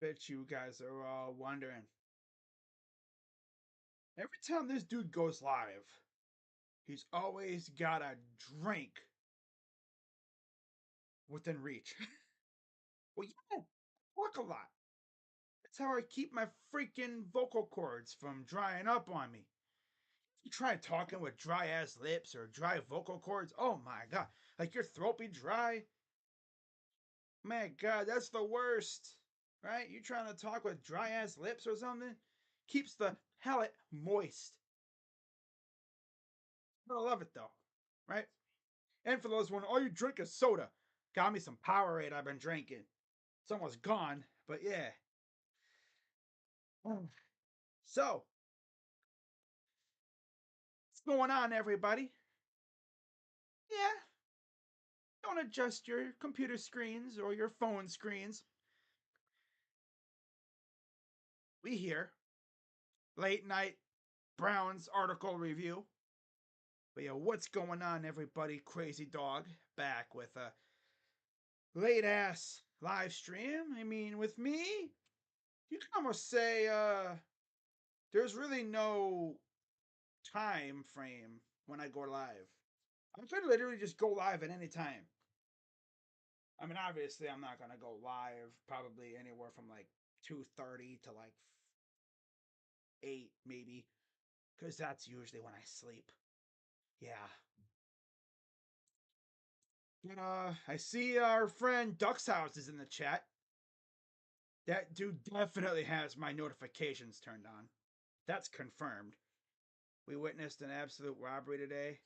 Bet you guys are all wondering. Every time this dude goes live, he's always got a drink within reach. Well, yeah, talk a lot. That's how I keep my freaking vocal cords from drying up on me. You try talking with dry ass lips or dry vocal cords, oh my god. Like your throat be dry. Man, god, that's the worst. Right? You trying to talk with dry ass lips or something? Keeps the palate moist. I love it though. Right? And for those wondering, all you drink is soda. Got me some Powerade I've been drinking. It's almost gone, but yeah. So, what's going on, everybody? Yeah, don't adjust your computer screens or your phone screens. We here. Late night Browns article review. But yeah, what's going on, everybody? Crazy Dog back with a late ass live stream. I mean, with me, you can almost say there's really no time frame when I go live. I could literally just go live at any time. I mean, obviously, I'm not gonna go live probably anywhere from like 2:30 to like 8, maybe, because that's usually when I sleep. Yeah. But I see our friend Duck's House is in the chat. That dude definitely has my notifications turned on. That's confirmed. We witnessed an absolute robbery today.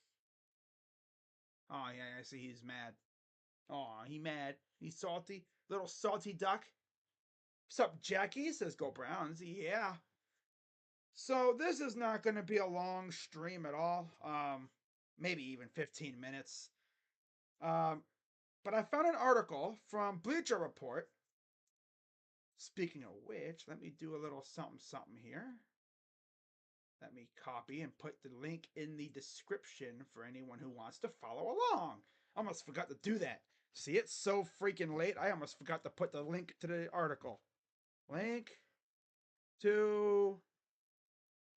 Oh yeah, I see he's mad. Oh, he mad. He's salty. Little salty duck. What's up, Jackie? Says go Browns. Yeah. So this is not going to be a long stream at all. Maybe even 15 minutes. Um, but I found an article from Bleacher Report. Speaking of which, let me do a little something something here. Let me copy and put the link in the description for anyone who wants to follow along. I almost forgot to do that. See, it's so freaking late. I almost forgot to put the link to the article. Link to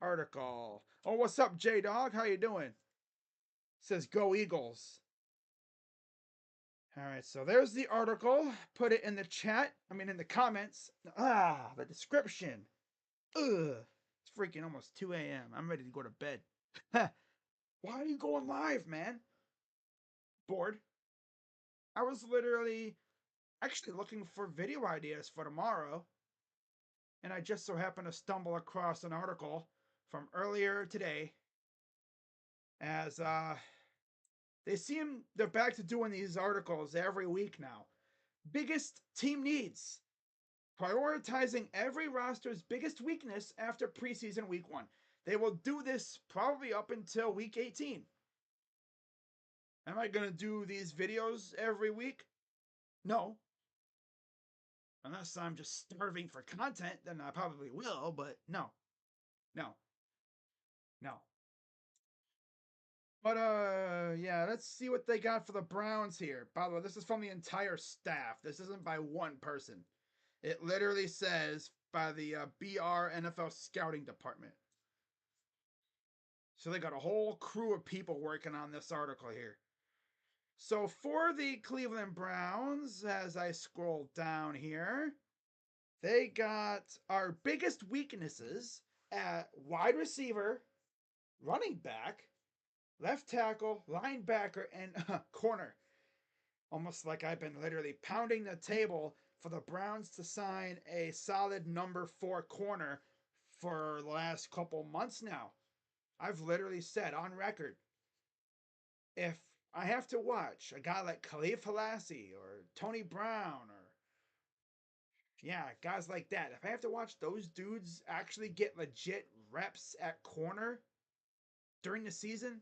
article. Oh, what's up, J Dog? How you doing? Says go Eagles. All right, so there's the article. Put it in the chat. I mean, in the comments. The description. Ugh. It's freaking almost 2 a.m. I'm ready to go to bed. Why are you going live, man? Bored. I was literally actually looking for video ideas for tomorrow, and I just so happened to stumble across an article from earlier today as they're back to doing these articles every week now. Biggest team needs. Prioritizing every roster's biggest weakness after preseason week 1. They will do this probably up until week 18. Am I going to do these videos every week? No. Unless I'm just starving for content, then I probably will, but no. No. No. But yeah, let's see what they got for the Browns here. By the way, this is from the entire staff. This isn't by one person. It literally says by the BR NFL scouting department. So they got a whole crew of people working on this article here. So for the Cleveland Browns, as I scroll down here, they got our biggest weaknesses at wide receiver, running back, left tackle, linebacker, and corner. Almost like I've been literally pounding the table for the Browns to sign a solid number 4 corner for the last couple months now. I've literally said on record, if I have to watch a guy like Khalif Halassi or Tony Brown or yeah, guys like that, if I have to watch those dudes actually get legit reps at corner during the season,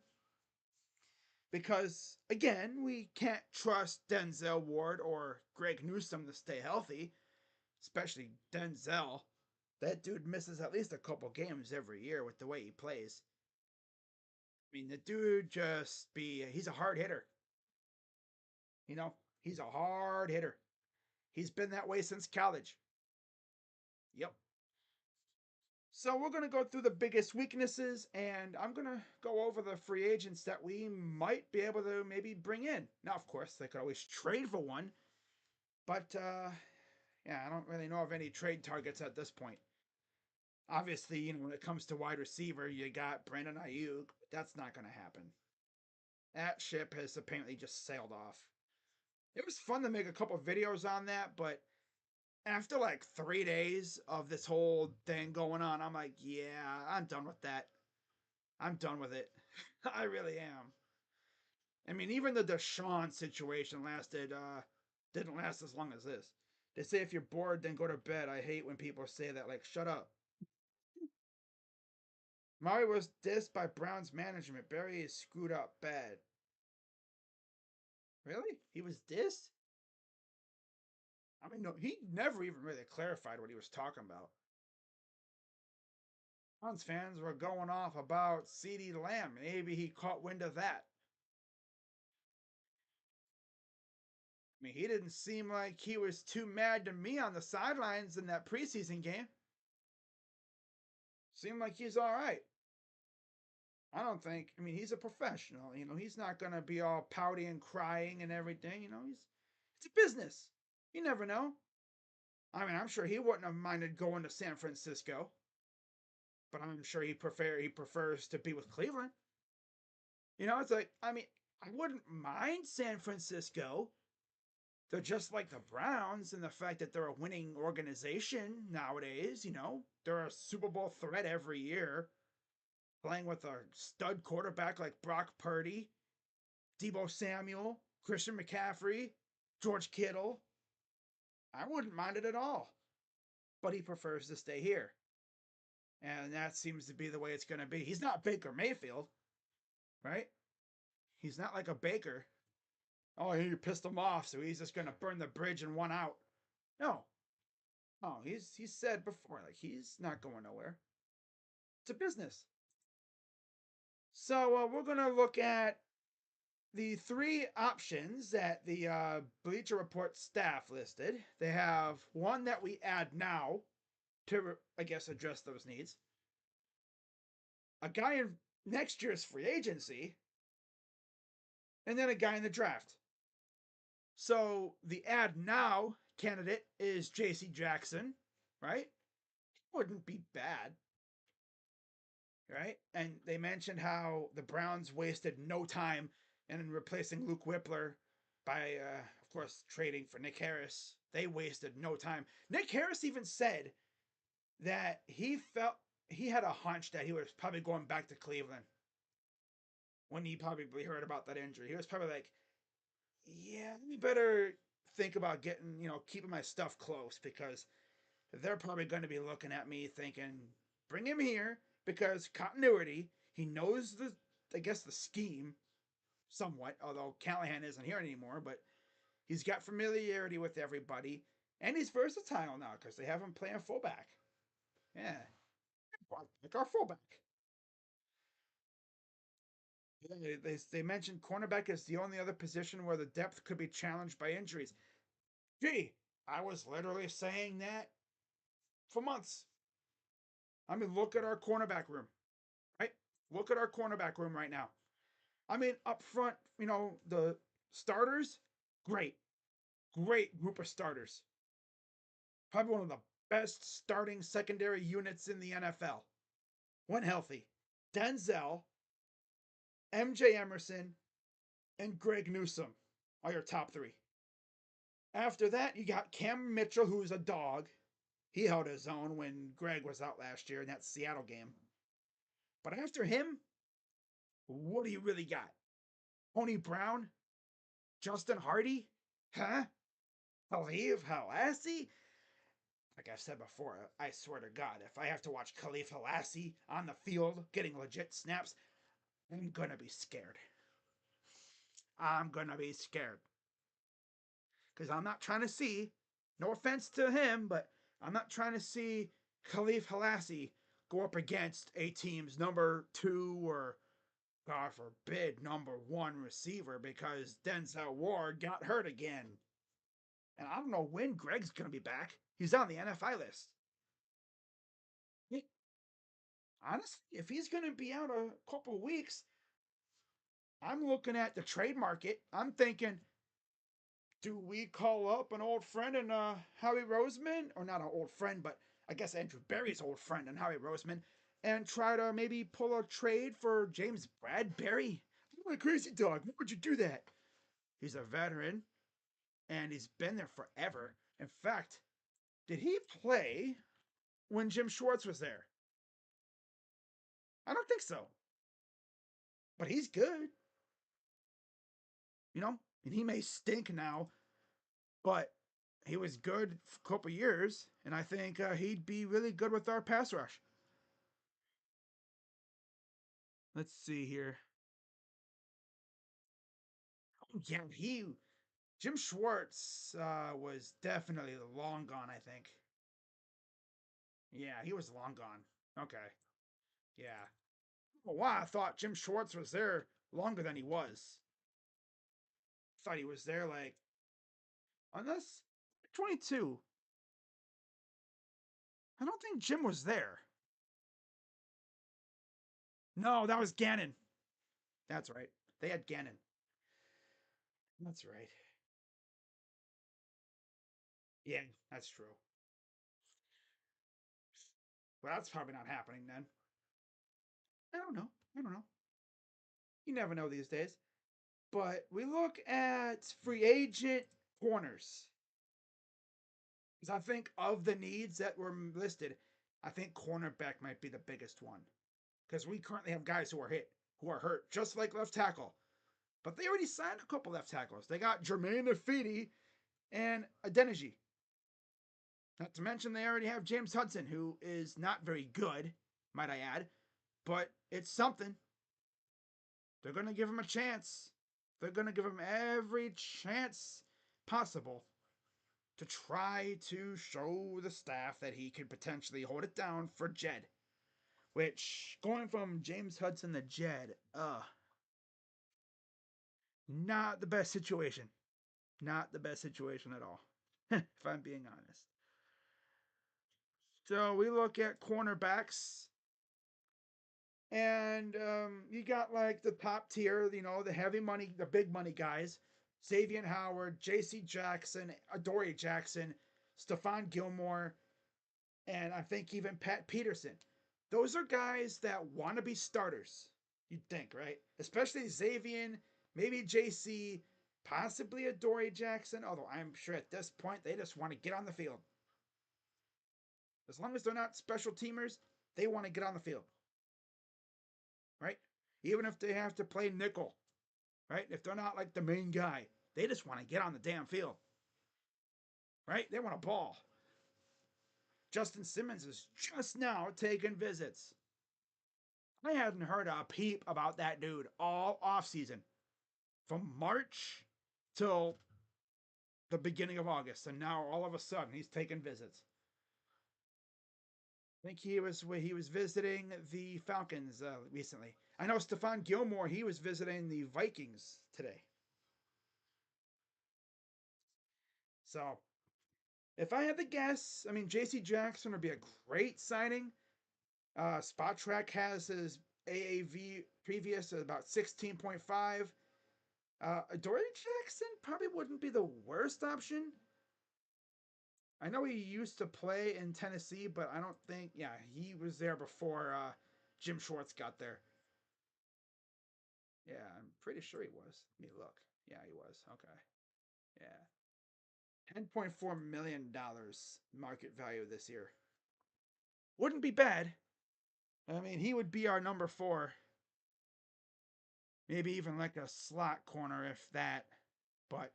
because again, we can't trust Denzel Ward or Greg Newsome to stay healthy, especially Denzel. That dude misses at least a couple games every year with the way he plays. I mean, the dude he's a hard hitter. You know, he's a hard hitter. He's been that way since college. Yep. So we're going to go through the biggest weaknesses, and I'm going to go over the free agents that we might be able to maybe bring in. Now, of course, they could always trade for one, but yeah, I don't really know of any trade targets at this point. Obviously, when it comes to wide receiver, you got Brandon Ayuk, but that's not going to happen. That ship has apparently just sailed off. It was fun to make a couple videos on that, but after like 3 days of this whole thing going on, I'm like, yeah, I'm done with that. I'm done with it. I really am. I mean, even the Deshaun situation didn't last as long as this. They say if you're bored, then go to bed. I hate when people say that. Like, shut up. Murray was dissed by Browns management. Barry is screwed up bad. Really? He was dissed? I mean, no, he never even really clarified what he was talking about. Browns fans were going off about CeeDee Lamb. Maybe he caught wind of that. I mean, he didn't seem like he was too mad to me on the sidelines in that preseason game. Seemed like he's all right. I don't think. I mean, he's a professional. He's not gonna be all pouty and crying and everything. It's a business. You never know. I mean, I'm sure he wouldn't have minded going to San Francisco, but I'm sure he prefers to be with Cleveland. It's like, I mean, I wouldn't mind San Francisco. They're just like the Browns in the fact that they're a winning organization nowadays. They're a Super Bowl threat every year, playing with a stud quarterback like Brock Purdy, Debo Samuel, Christian McCaffrey, George Kittle. I wouldn't mind it at all. But he prefers to stay here. And that seems to be the way it's going to be. He's not Baker Mayfield, right? He's not like a Baker. Oh, you pissed him off, so he's just going to burn the bridge and one out. No. Oh, he's said before, like, he's not going nowhere. It's a business. So we're going to look at the three options that the Bleacher Report staff listed. They have one that we add now to, I guess, address those needs. A guy in next year's free agency, and then a guy in the draft. So the add now candidate is J.C. Jackson, right? Wouldn't be bad, right? And they mentioned how the Browns wasted no time in replacing Luke Whippler by, of course, trading for Nick Harris. They wasted no time. Nick Harris even said that he felt he had a hunch that he was probably going back to Cleveland when he probably heard about that injury. He was probably like, yeah, we better think about keeping my stuff close because they're probably going to be looking at me thinking, bring him here because continuity. He knows I guess, the scheme somewhat, although Callahan isn't here anymore, but he's got familiarity with everybody and he's versatile now because they have him playing fullback. Yeah, like our fullback. They mentioned cornerback is the only other position where the depth could be challenged by injuries. Gee, I was literally saying that for months. I mean, look at our cornerback room, right? Look at our cornerback room right now. I mean, up front, the starters, great, great group of starters. Probably one of the best starting secondary units in the NFL when healthy. Denzel, MJ Emerson, and Greg Newsome are your top three. After that, you got Cam Mitchell, who's a dog. He held his own when Greg was out last year in that Seattle game. But after him, what do you really got? Tony Brown? Justin Hardy? Huh? Khalif Halassi? Like I've said before, I swear to God, if I have to watch Khalif Halassi on the field getting legit snaps, I'm gonna be scared. I'm gonna be scared. Because I'm not trying to see, no offense to him, but I'm not trying to see Khalif Halassi go up against a team's number two or, God forbid, number one receiver because Denzel Ward got hurt again. And I don't know when Greg's going to be back. He's on the NFI list. Honestly, if he's going to be out a couple weeks, I'm looking at the trade market. I'm thinking, do we call up an old friend and Howie Roseman, or not an old friend, but I guess Andrew Berry's old friend and Howie Roseman, and try to maybe pull a trade for James Bradberry? You're a crazy dog. Why would you do that? He's a veteran and he's been there forever. In fact, did he play when Jim Schwartz was there? I don't think so. But he's good, you know? And he may stink now, but he was good for a couple years, and I think he'd be really good with our pass rush. Let's see here. Oh, yeah, Jim Schwartz was definitely long gone, I think. Yeah, he was long gone. Okay. Yeah. Well, wow, I thought Jim Schwartz was there longer than he was. I thought he was there like, unless 22. I don't think Jim was there. No, that was Gannon. That's right. They had Gannon. That's right. Yeah, that's true. Well, that's probably not happening then. I don't know. I don't know. You never know these days. But we look at free agent corners. Because I think of the needs that were listed, I think cornerback might be the biggest one. Because we currently have guys who are hurt, just like left tackle. But they already signed a couple left tackles. They got Jermaine Afidi and Adeniji. Not to mention they already have James Hudson, who is not very good, might I add, but it's something. They're going to give him a chance. They're going to give him every chance possible to try to show the staff that he could potentially hold it down for Jed. Which, going from James Hudson to Jed, not the best situation. Not the best situation at all, if I'm being honest. So we look at cornerbacks, and you got like the top tier, the heavy money, the big money guys. Xavier Howard, J.C. Jackson, Adoree Jackson, Stephon Gilmore, and I think even Pat Peterson. Those are guys that want to be starters. You'd think, right? Especially Xavier, maybe JC, possibly Adoree Jackson. Although I'm sure at this point they just want to get on the field. As long as they're not special teamers, they want to get on the field, right? Even if they have to play nickel, right? If they're not like the main guy, they just want to get on the damn field, right? They want to ball. Justin Simmons is just now taking visits. I hadn't heard a peep about that dude all offseason. From March till the beginning of August, and now all of a sudden he's taking visits. I think he was visiting the Falcons recently. I know Stephon Gilmore, he was visiting the Vikings today. So if I had to guess, I mean J.C. Jackson would be a great signing. Spot Track has his AAV previous at about 16.5. Adoree Jackson probably wouldn't be the worst option. I know he used to play in Tennessee, but I don't think, yeah, he was there before Jim Schwartz got there. Yeah, I'm pretty sure he was. Let me look. Yeah, he was. Okay. Yeah. $10.4 million market value this year. Wouldn't be bad. I mean, he would be our number four. Maybe even like a slot corner, if that. But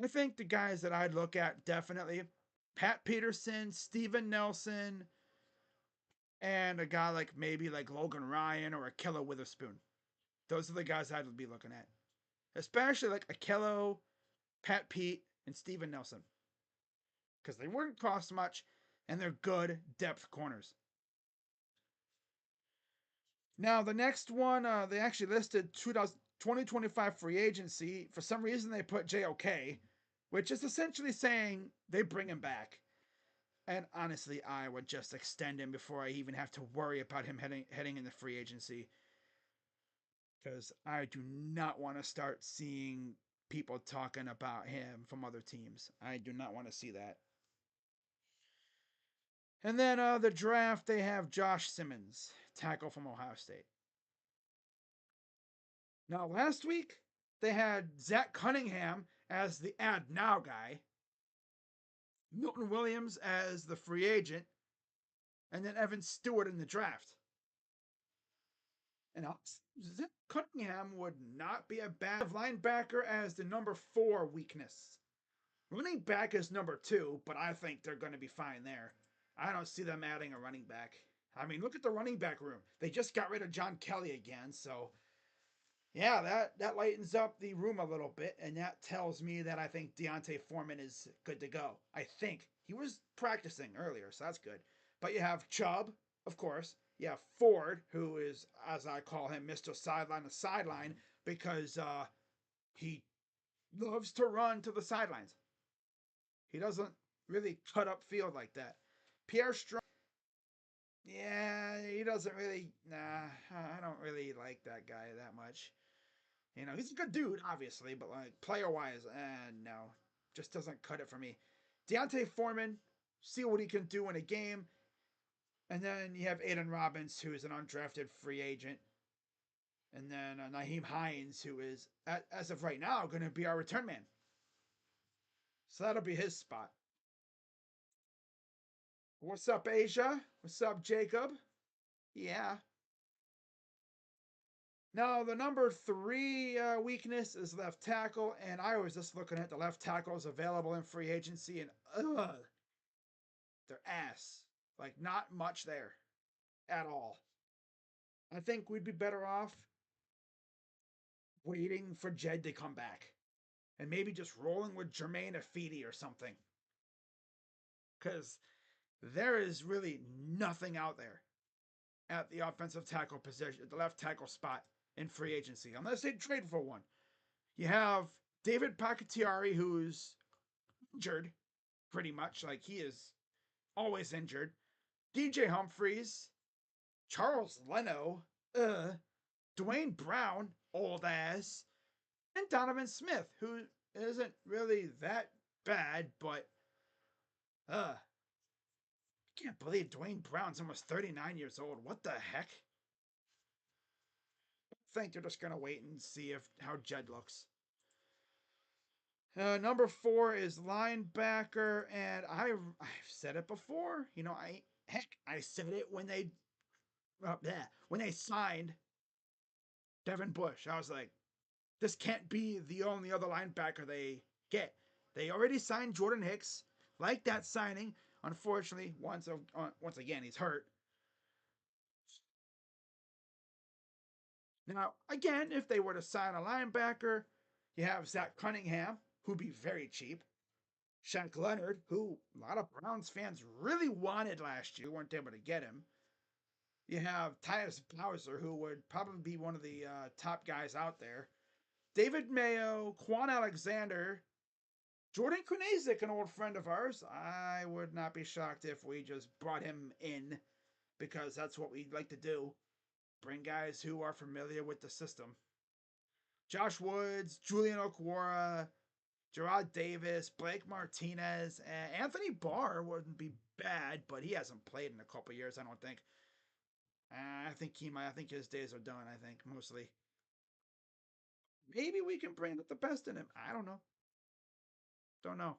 I think the guys that I'd look at definitely Pat Peterson, Steven Nelson, and a guy like maybe like Logan Ryan or Akello Witherspoon. Those are the guys I'd be looking at. Especially like Akello, Pat Pete, and Steven Nelson. Because they wouldn't cost much and they're good depth corners. Now, the next one, they actually listed 2025 free agency. For some reason, they put JOK, which is essentially saying they bring him back. And honestly, I would just extend him before I even have to worry about him heading into free agency, because I do not want to start seeing people talking about him from other teams. I do not want to see that. And then the draft, they have Josh Simmons, tackle from Ohio State. Now, last week, they had Zach Cunningham as the add now guy, Milton Williams as the free agent, and then Evan Stewart in the draft. And Zach Cunningham would not be a bad linebacker as the number 4 weakness. Running back is number 2, but I think they're going to be fine there. I don't see them adding a running back. I mean, look at the running back room. They just got rid of John Kelly again, so yeah, that lightens up the room a little bit, and that tells me that I think Deontay Foreman is good to go. I think he was practicing earlier, so that's good. But you have Chubb, of course. You have Ford, who is, as I call him, Mr. Sideline to sideline, because he loves to run to the sidelines. He doesn't really cut up field like that. Pierre Strong, yeah, he doesn't really. Nah, I don't really like that guy that much. You know, he's a good dude, obviously, but like player wise, no, just doesn't cut it for me. Deontay Foreman, see what he can do in a game, and then you have Aiden Robbins, who is an undrafted free agent, and then Naheem Hines, who is as of right now going to be our return man. So that'll be his spot. What's up, Asia? What's up, Jacob? Yeah. No, the number 3 weakness is left tackle, and I was just looking at the left tackles available in free agency, and they're ass. Like, not much there at all. I think we'd be better off waiting for Jed to come back and maybe just rolling with Jermaine Afidi or something. Because there is really nothing out there at the offensive tackle position, the left tackle spot in free agency, unless they trade for one. You have David Pacatiari, who's injured pretty much. Like, he is always injured. DJ Humphreys, Charles Leno, Dwayne Brown, old ass, and Donovan Smith, who isn't really that bad, but I can't believe Dwayne Brown's almost 39 years old. What the heck? I think they're just gonna wait and see if how Jed looks. Number 4 is linebacker, and I've said it before. You know, I said it when they signed Devin Bush. I was like, this can't be the only other linebacker they get. They already signed Jordan Hicks, like that signing. Unfortunately, once again, he's hurt. Now, again, if they were to sign a linebacker, you have Zach Cunningham, who'd be very cheap. Shaq Leonard, who a lot of Browns fans really wanted last year, weren't able to get him. You have Tyus Bowser, who would probably be one of the top guys out there. David Mayo, Quan Alexander, Jordan Kunazik, an old friend of ours. I would not be shocked if we just brought him in, because that's what we like to do. Bring guys who are familiar with the system. Josh Woods, Julian Okwara, Gerard Davis, Blake Martinez, and Anthony Barr wouldn't be bad, but he hasn't played in a couple years, I don't think. I think his days are done, I think, mostly. Maybe we can bring out the best in him. I don't know. Don't know.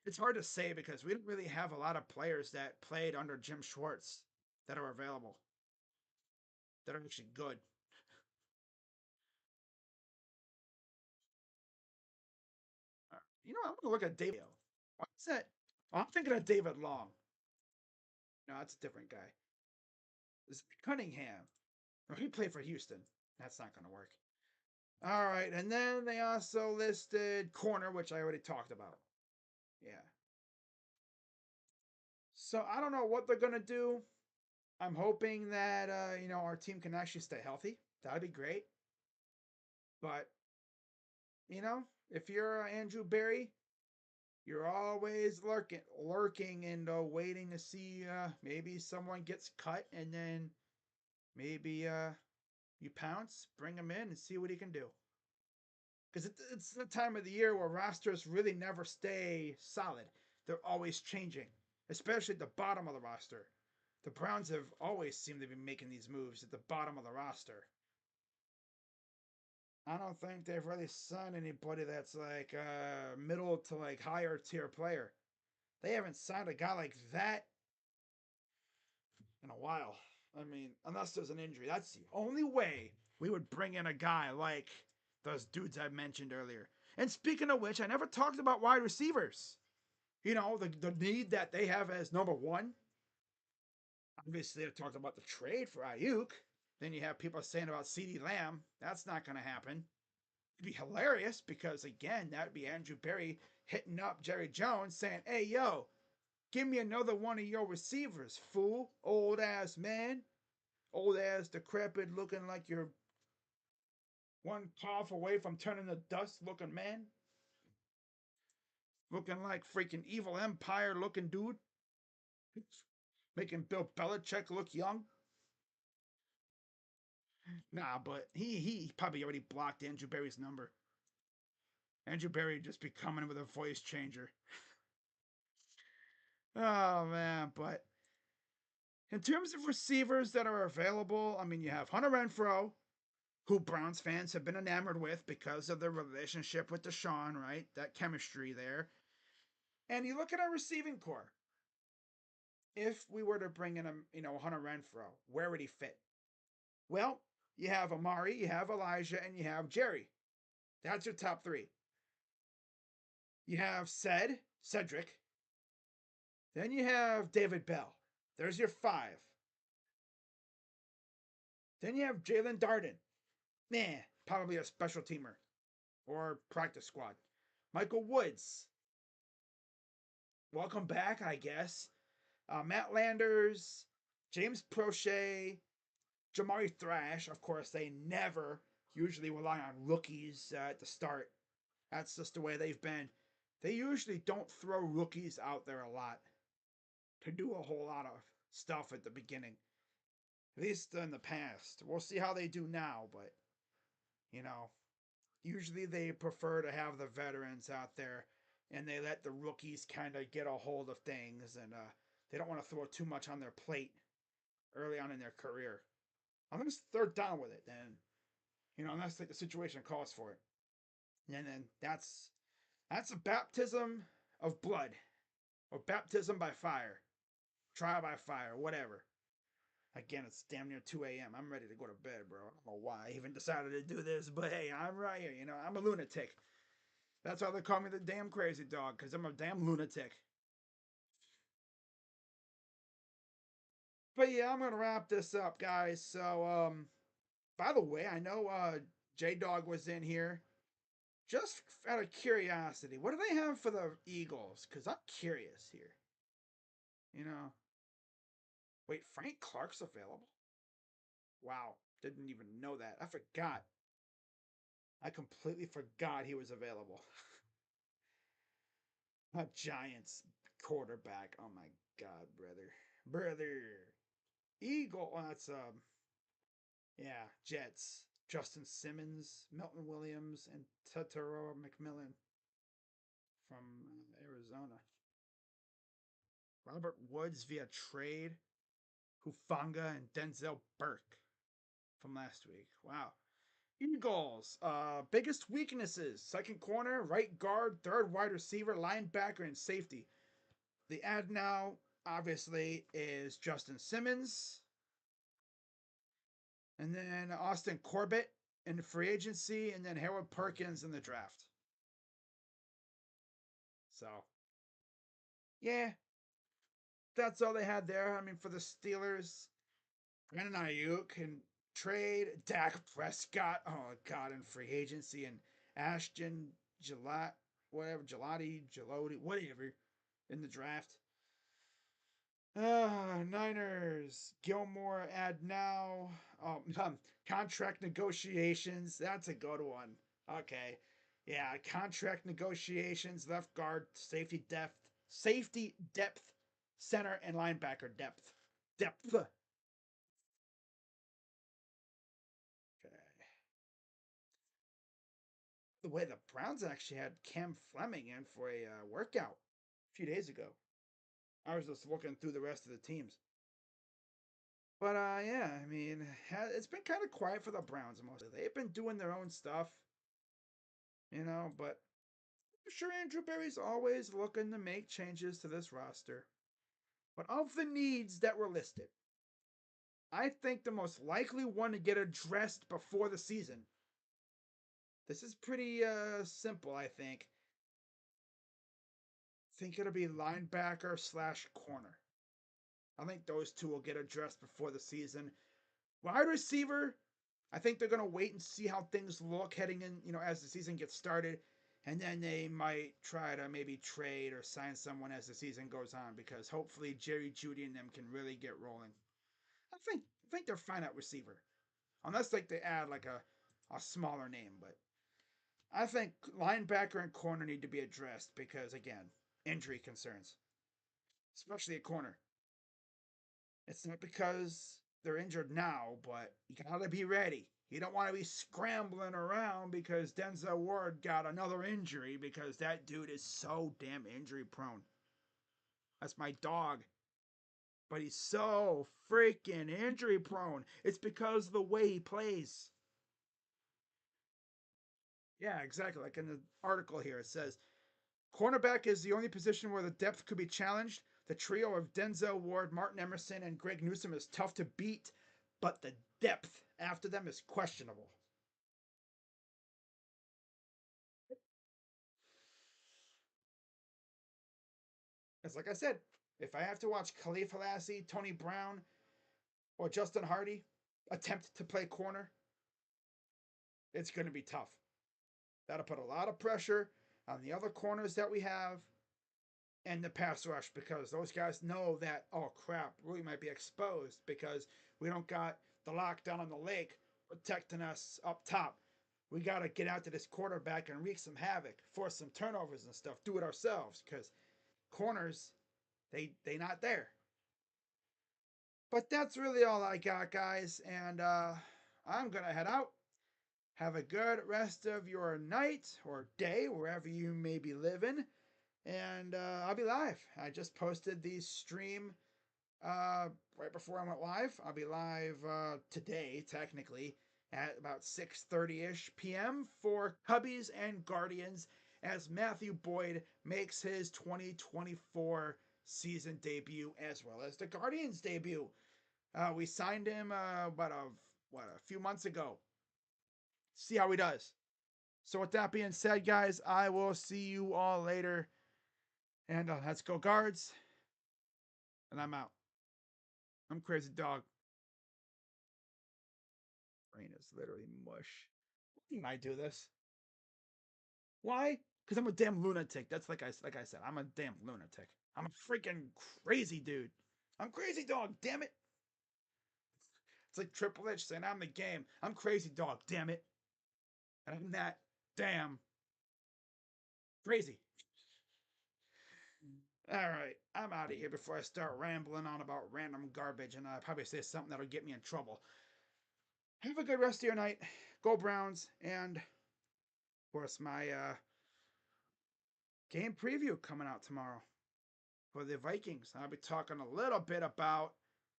It's hard to say because we don't really have a lot of players that played under Jim Schwartz that are available, that are actually good. You know, I'm going to look at David. What's that? Oh, I'm thinking of David Long. No, that's a different guy. This is Cunningham. Oh, he played for Houston. That's not going to work. All right, and then they also listed corner, which I already talked about. Yeah. So I don't know what they're gonna do. I'm hoping that our team can actually stay healthy. That'd be great. But if you're Andrew Berry, You're always lurking and waiting to see maybe someone gets cut, and then maybe you pounce, bring him in, and see what he can do. Because it's the time of the year where rosters really never stay solid. They're always changing, especially at the bottom of the roster. The Browns have always seemed to be making these moves at the bottom of the roster. I don't think they've really signed anybody that's like middle to like higher tier player. They haven't signed a guy like that in a while. I mean, unless there's an injury, that's the only way we would bring in a guy like those dudes I mentioned earlier. And speaking of which, I never talked about wide receivers. You know, the need that they have as number one. Obviously, I talked about the trade for Ayuk. Then you have people saying about CeeDee Lamb. That's not going to happen. It'd be hilarious because, again, that'd be Andrew Berry hitting up Jerry Jones saying, hey, yo, give me another one of your receivers, fool. Old ass man. Old ass, decrepit, looking like you're one cough away from turning to dust looking man. Looking like freaking evil empire looking dude. Making Bill Belichick look young. Nah, but he probably already blocked Andrew Berry's number. Andrew Berry just be coming with a voice changer. Oh man, but in terms of receivers that are available, I mean, you have Hunter Renfro, who Browns fans have been enamored with because of their relationship with Deshaun, right? That chemistry there. And you look at our receiving core. If we were to bring in Hunter Renfro, where would he fit? Well, you have Amari, you have Elijah, and you have Jerry. That's your top three. You have Cedric. Then you have David Bell. There's your five. Then you have Jalen Darden. Nah, probably a special teamer or practice squad. Michael Woods. Welcome back, I guess. Matt Landers, James Prochet, Jamari Thrash. Of course, they never usually rely on rookies at the start. That's just the way they've been. They usually don't throw rookies out there a lot to do a whole lot of stuff at the beginning. At least in the past. We'll see how they do now, but you know, usually they prefer to have the veterans out there and they let the rookies kind of get a hold of things and they don't want to throw too much on their plate early on in their career. Unless they're down with it, then unless like the situation calls for it. And then that's a baptism of blood. Or baptism by fire. Trial by fire, whatever. Again, it's damn near 2 a.m. I'm ready to go to bed, bro. I don't know why I even decided to do this, but hey, I'm right here. I'm a lunatic. That's why they call me the damn crazy dog, because I'm a damn lunatic. But yeah, I'm gonna wrap this up, guys. So, by the way, I know J Dog was in here. Just out of curiosity, what do they have for the Eagles? Because I'm curious here. You know, wait, Frank Clark's available? Wow, didn't even know that. I forgot. I completely forgot he was available. A Giants quarterback. Oh my god, brother. Eagle. Oh, that's yeah, Jets. Justin Simmons, Milton Williams, and Totoro McMillan from Arizona. Robert Woods via trade. Hufanga and Denzel Burke from last week. Wow. Eagles. Biggest weaknesses: second corner, right guard, third wide receiver, linebacker, and safety. The ad now, obviously, is Justin Simmons, and then Austin Corbett in the free agency, and then Harold Perkins in the draft. So, yeah, that's all they had there. I mean, for the Steelers, Brandon Ayuk and trade Dak Prescott. Oh God, in free agency and Ashton Gillette, whatever Gelati, whatever, in the draft. Niners, Gilmore ad now. Contract negotiations. That's a good one. Okay. Yeah, contract negotiations, left guard, safety depth, center and linebacker depth. Okay. The way the Browns actually had Cam Fleming in for a workout a few days ago. I was just looking through the rest of the teams. But yeah, I mean, it's been kind of quiet for the Browns mostly. They've been doing their own stuff, but I'm sure Andrew Berry's always looking to make changes to this roster. But of the needs that were listed, I think the most likely one to get addressed before the season. This is pretty simple, I think. I think it'll be linebacker slash corner. I think those two will get addressed before the season. Wide receiver, I think they're going to wait and see how things look heading in, as the season gets started. And then they might try to maybe trade or sign someone as the season goes on because hopefully Jerry Jeudy and them can really get rolling. I think they're fine at receiver. Unless like they add like a smaller name, but I think linebacker and corner need to be addressed because again, injury concerns, especially at corner. It's not because they're injured now, but you gotta be ready. You don't want to be scrambling around because Denzel Ward got another injury because that dude is so damn injury prone. That's my dog. But he's so freaking injury prone. It's because of the way he plays. Yeah, exactly. Like in the article here, it says cornerback is the only position where the depth could be challenged. The trio of Denzel Ward, Martin Emerson, and Greg Newsome is tough to beat, but the depth after them is questionable. It's like I said, if I have to watch Khalif Halassi, Tony Brown, or Justin Hardy attempt to play corner, it's going to be tough. That'll put a lot of pressure on the other corners that we have and the pass rush because those guys know that, oh crap, we might be exposed because we don't got the lockdown on the lake protecting us up top. We got to get out to this quarterback and wreak some havoc, force some turnovers and stuff, do it ourselves because corners, they not there. But that's really all I got, guys. And I'm going to head out. Have a good rest of your night or day, wherever you may be living. And I'll be live. I just posted the stream right before I went live. I'll be live today, technically, at about 6:30ish p.m. for Cubbies and Guardians as Matthew Boyd makes his 2024 season debut as well as the Guardians debut. We signed him a few months ago. See how he does. So with that being said, guys, I will see you all later. And let's go guards. And I'm out. I'm crazy dog. Brain is literally mush. Why didn't I do this? Why? Because I'm a damn lunatic. That's like I said. I'm a damn lunatic. I'm a freaking crazy dude. I'm crazy dog. Damn it. It's like Triple H saying I'm the game. I'm crazy dog. Damn it. And I'm that damn crazy. All right, I'm out of here before I start rambling on about random garbage and I probably say something that'll get me in trouble. Have a good rest of your night. Go Browns. And of course, my game preview coming out tomorrow for the Vikings. I'll be talking a little bit about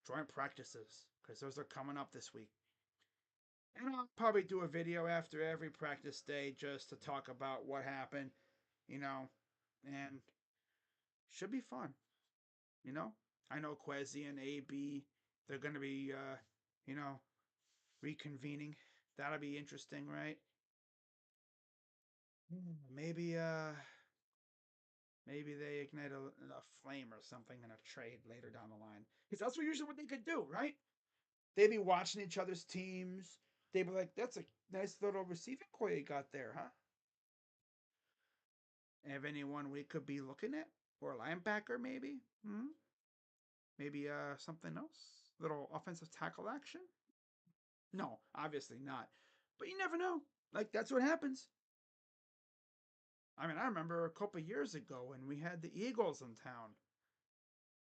joint practices because those are coming up this week. And I'll probably do a video after every practice day just to talk about what happened, you know, and should be fun, you know. I know Quezzy and AB, they're going to be, you know, reconvening. That'll be interesting, right? Maybe maybe they ignite a flame or something in a trade later down the line. Because that's usually what they could do, right? They'd be watching each other's teams. They'd be like, that's a nice little receiving core you got there, huh? Have anyone we could be looking at? Or a linebacker, maybe? Hmm? Maybe something else? Little offensive tackle action? No, obviously not. But you never know. Like, that's what happens. I mean, I remember a couple years ago when we had the Eagles in town.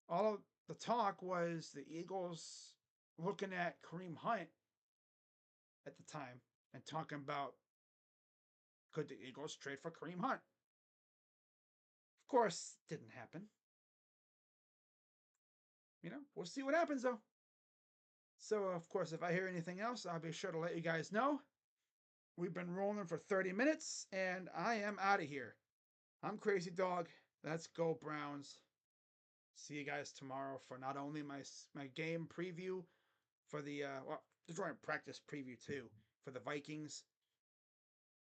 All of the talk was the Eagles looking at Kareem Hunt at the time and talking about could the Eagles trade for Kareem Hunt. Of course, didn't happen. We'll see what happens though. So, of course, if I hear anything else, I'll be sure to let you guys know. We've been rolling for 30 minutes, and I am out of here. I'm Crazy Dog. Let's go, Browns. See you guys tomorrow for not only my game preview for the the joint practice preview too for the Vikings,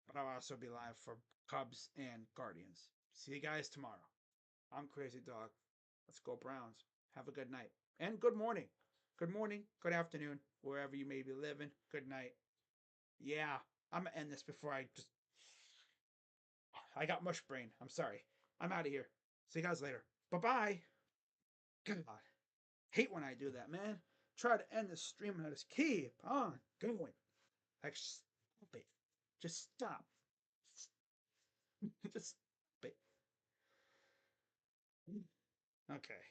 but I'll also be live for Cubs and Guardians. See you guys tomorrow. I'm Crazy Dog. Let's go, Browns. Have a good night and good morning. Good morning, good afternoon, wherever you may be living. Good night. Yeah, I'm gonna end this before I got mush brain. I'm sorry. I'm out of here. See you guys later. Bye bye. God, hate when I do that, man. Try to end the stream and I just keep on going. Like, stop it. Just stop. Just stop it. Okay.